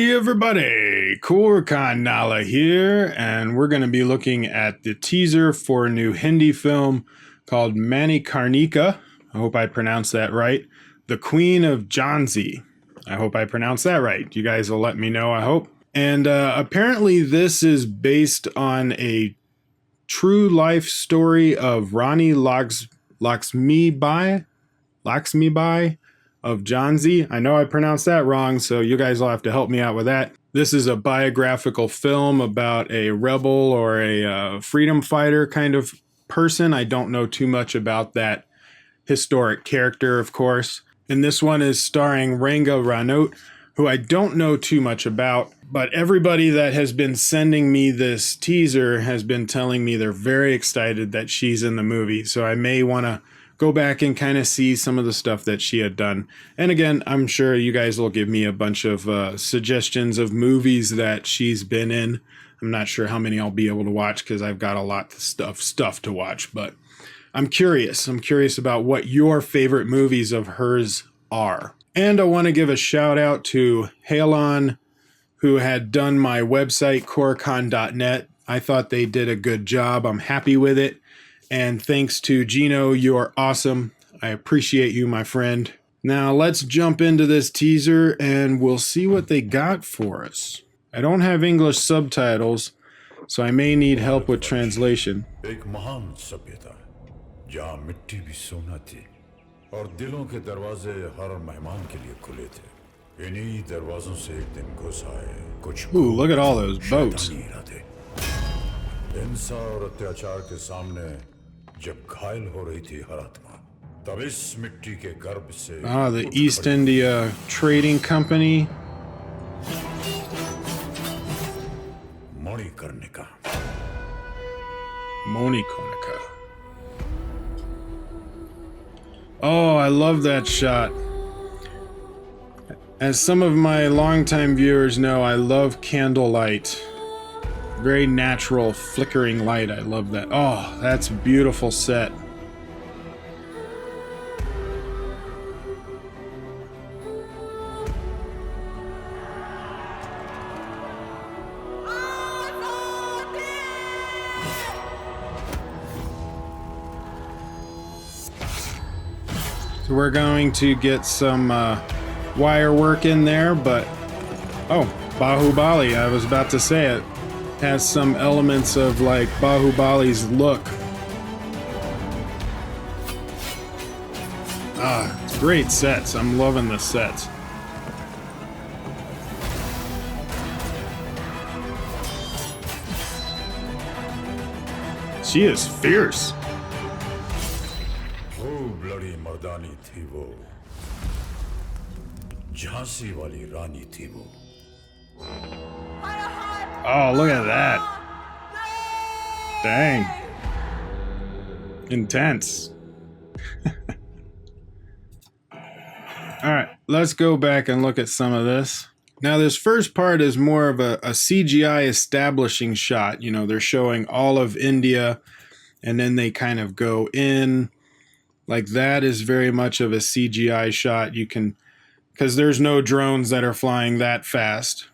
Hey everybody, Koricon here, and we're going to be looking at the teaser for a new Hindi film called Manikarnika. I hope I pronounced that right. The Queen of Jhansi. I hope I pronounced that right. You guys will let me know, I hope. And apparently this is based on a true life story of Rani Laxmibai of Jhansi. I know I pronounced that wrong, so you guys will have to help me out with that. This is a biographical film about a rebel or a freedom fighter kind of person. I don't know too much about that historic character, of course. And this one is starring Ranaut, who I don't know too much about, but everybody that has been sending me this teaser has been telling me they're very excited that she's in the movie. So I may want to go back and kind of see some of the stuff that she had done. And again, I'm sure you guys will give me a bunch of suggestions of movies that she's been in. I'm not sure how many I'll be able to watch because I've got a lot of stuff to watch, but I'm curious. I'm curious about what your favorite movies of hers are. And I want to give a shout out to Halon, who had done my website, Koricon.net. I thought they did a good job. I'm happy with it. And thanks to Gino, you're awesome. I appreciate you, my friend. Now let's jump into this teaser and we'll see what they got for us. I don't have English subtitles, so I may need help with translation. एक महान सभ्यता जहाँ मिट्टी भी सोना थी और दिलों के दरवाजे हर मेहमान के लिए खुले थे। इन्हीं दरवाजों से एक दिन घुस आए कुछ। Ooh, look at all those boats. हिंसा और अत्याचार के सामने जब घायल हो रही थी हर आत्मा, तब इस मिट्टी के गर्भ से the East India Trading Company. Manikarnika. Manikarnika. Oh, I love that shot. As some of my longtime viewers know, I love candlelight. Very natural, flickering light. I love that. Oh, that's a beautiful set. So we're going to get some wire work in there, but oh, Bahubali, I was about to say it. Has some elements of like Bahubali's look. It's great sets. I'm loving the sets. She is fierce. वो bloody मर्दानी थी वो, झांसी वाली रानी थी वो। Oh, look at that. Dang. Intense. Alright, let's go back and look at some of this. Now, this first part is more of a CGI establishing shot. You know, they're showing all of India, and then they kind of go in. Like, that is very much of a CGI shot. You can, because there's no drones that are flying that fast.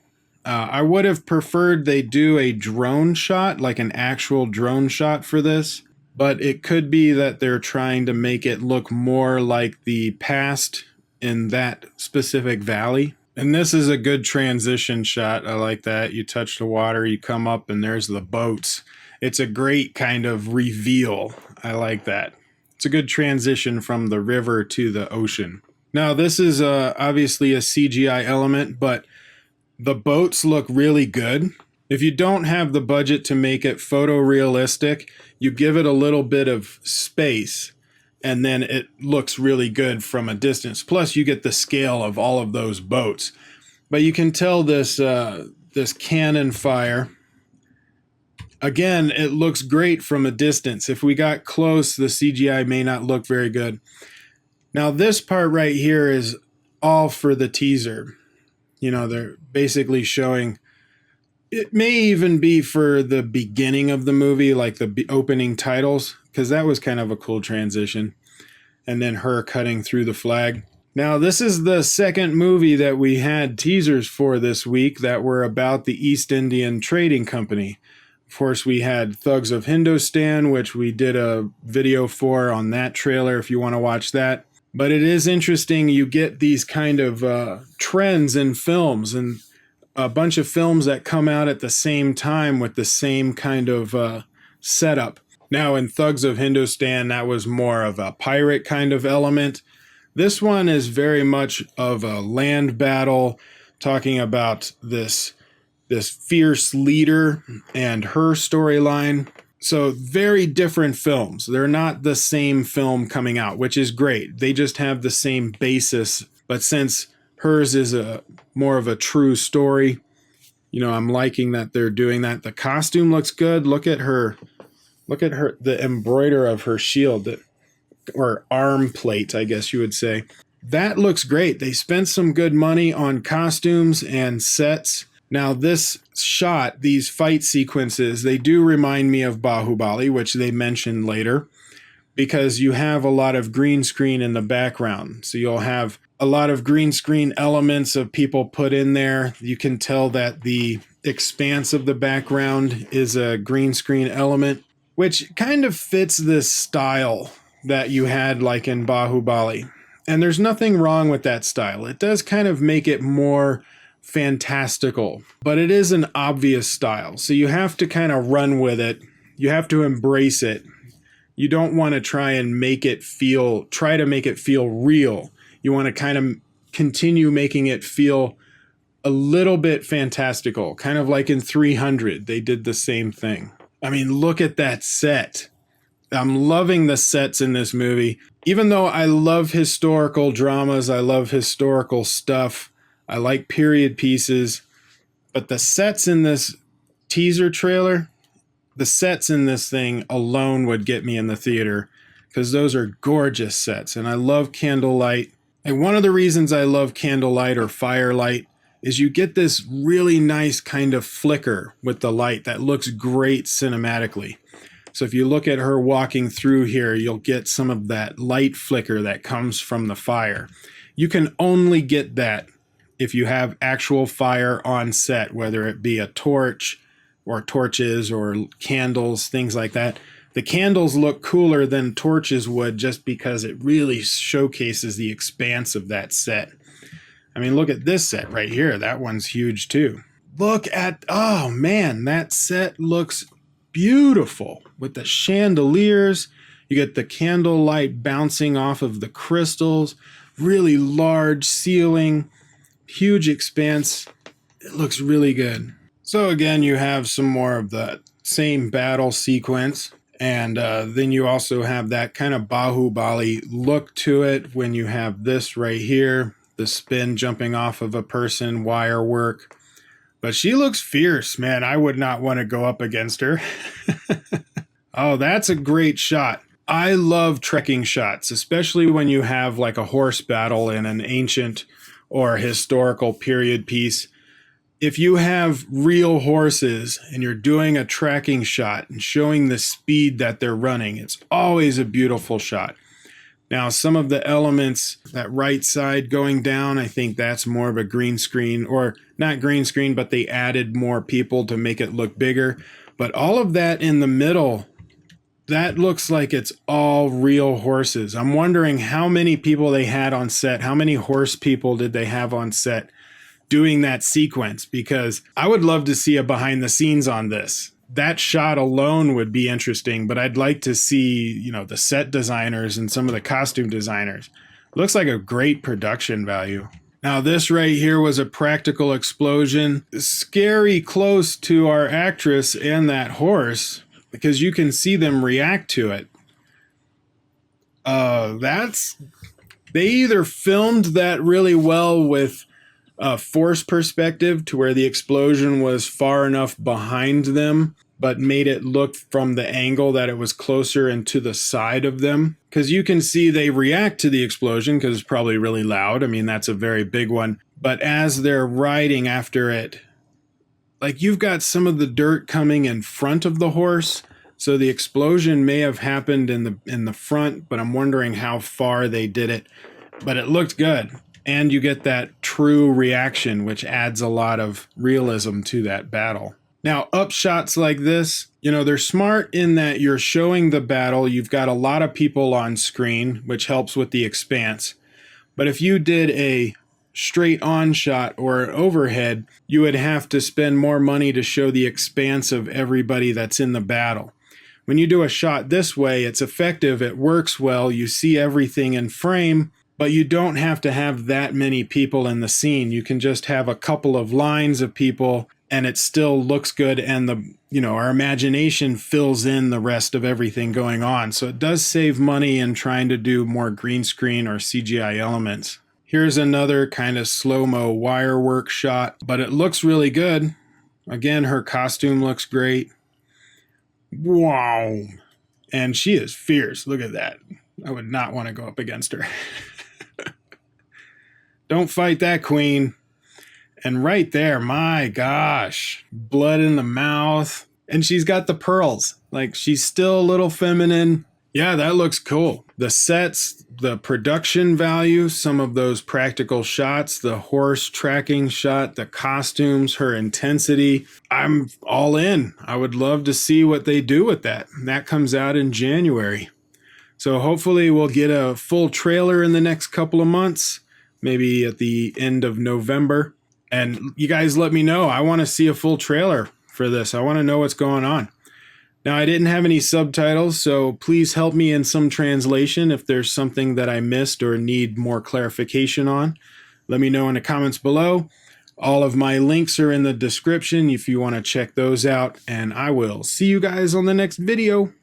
I would have preferred they do a drone shot, like an actual drone shot for this, but it could be that they're trying to make it look more like the past in that specific valley. And this is a good transition shot. I like that. You touch the water, you come up, and there's the boats. It's a great kind of reveal. I like that. It's a good transition from the river to the ocean. Now, this is obviously a CGI element, but the boats look really good. If you don't have the budget to make it photorealistic, you give it a little bit of space, and then it looks really good from a distance. Plus, you get the scale of all of those boats. But you can tell this this cannon fire. Again, it looks great from a distance. If we got close, the CGI may not look very good. Now, this part right here is all for the teaser. You know, they're basically showing, it may even be for the beginning of the movie, like the opening titles, because that was kind of a cool transition. And then her cutting through the flag. Now, this is the second movie that we had teasers for this week that were about the East Indian Trading Company. Of course, we had Thugs of Hindostan, which we did a video for on that trailer if you want to watch that. But it is interesting, you get these kind of trends in films, and a bunch of films that come out at the same time with the same kind of setup. Now, in Thugs of Hindostan, that was more of a pirate kind of element. This one is very much of a land battle, talking about this fierce leader and her storyline. So very different films. They're not the same film coming out, which is great. They just have the same basis. But since hers is a more of a true story, you know, I'm liking that they're doing that. The costume looks good. Look at her, the embroider of her shield, or arm plate, I guess you would say. That looks great. They spent some good money on costumes and sets. Now, this shot, these fight sequences, they do remind me of Bahubali, which they mentioned later, because you have a lot of green screen in the background. So you'll have a lot of green screen elements of people put in there. You can tell that the expanse of the background is a green screen element, which kind of fits this style that you had like in Bahubali. And there's nothing wrong with that style. It does kind of make it more fantastical, but it is an obvious style. So you have to kind of run with it. You have to embrace it. You don't want to try to make it feel real. You want to kind of continue making it feel a little bit fantastical, kind of like in 300. They did the same thing. I mean, look at that set. I'm loving the sets in this movie. Even though I love historical dramas, I love historical stuff, I like period pieces, but the sets in this teaser trailer, the sets in this thing alone would get me in the theater, because those are gorgeous sets, and I love candlelight. And one of the reasons I love candlelight or firelight is you get this really nice kind of flicker with the light that looks great cinematically. So if you look at her walking through here, you'll get some of that light flicker that comes from the fire. You can only get that if you have actual fire on set, whether it be a torch or torches or candles, things like that. The candles look cooler than torches would just because it really showcases the expanse of that set. I mean, look at this set right here. That one's huge too. Look at, oh man, that set looks beautiful with the chandeliers. You get the candlelight bouncing off of the crystals, really large ceiling, huge expanse. It looks really good. So again, you have some more of the same battle sequence, and then you also have that kind of Bahubali look to it when you have this right here, the spin jumping off of a person, wire work. But she looks fierce, man. I would not want to go up against her. Oh, that's a great shot. I love trekking shots, especially when you have like a horse battle in an ancient or historical period piece. If you have real horses and you're doing a tracking shot and showing the speed that they're running, it's always a beautiful shot. Now, some of the elements, that right side going down, I think that's more of a green screen, or not green screen, but they added more people to make it look bigger. But all of that in the middle, that looks like it's all real horses. I'm wondering how many people they had on set. How many horse people did they have on set doing that sequence? Because I would love to see a behind the scenes on this. That shot alone would be interesting, but I'd like to see, you know, the set designers and some of the costume designers. Looks like a great production value. Now, this right here was a practical explosion. Scary close to our actress and that horse, because you can see them react to it. They either filmed that really well with a force perspective to where the explosion was far enough behind them, but made it look from the angle that it was closer and to the side of them. Because you can see they react to the explosion because it's probably really loud. I mean, that's a very big one. But as they're riding after it, like you've got some of the dirt coming in front of the horse. So the explosion may have happened in the front, but I'm wondering how far they did it. but it looked good. And you get that true reaction, which adds a lot of realism to that battle. Now, upshots like this, you know, they're smart in that you're showing the battle. You've got a lot of people on screen, which helps with the expanse. But if you did a straight on shot or an overhead, you would have to spend more money to show the expanse of everybody that's in the battle. When you do a shot this way, it's effective, it works well, you see everything in frame, but you don't have to have that many people in the scene. You can just have a couple of lines of people and it still looks good, and our imagination fills in the rest of everything going on. So it does save money in trying to do more green screen or CGI elements. Here's another kind of slow-mo wire work shot, but it looks really good. Again, her costume looks great. Wow. And she is fierce. Look at that. I would not want to go up against her. Don't fight that queen. And right there, my gosh, blood in the mouth. And she's got the pearls. Like, she's still a little feminine. Yeah, that looks cool. The sets, the production value, some of those practical shots, the horse tracking shot, the costumes, her intensity. I'm all in. I would love to see what they do with that. That comes out in January. So hopefully we'll get a full trailer in the next couple of months, maybe at the end of November. And you guys let me know. I want to see a full trailer for this. I want to know what's going on. Now, I didn't have any subtitles, so please help me in some translation if there's something that I missed or need more clarification on. Let me know in the comments below. All of my links are in the description if you want to check those out, and I will see you guys on the next video.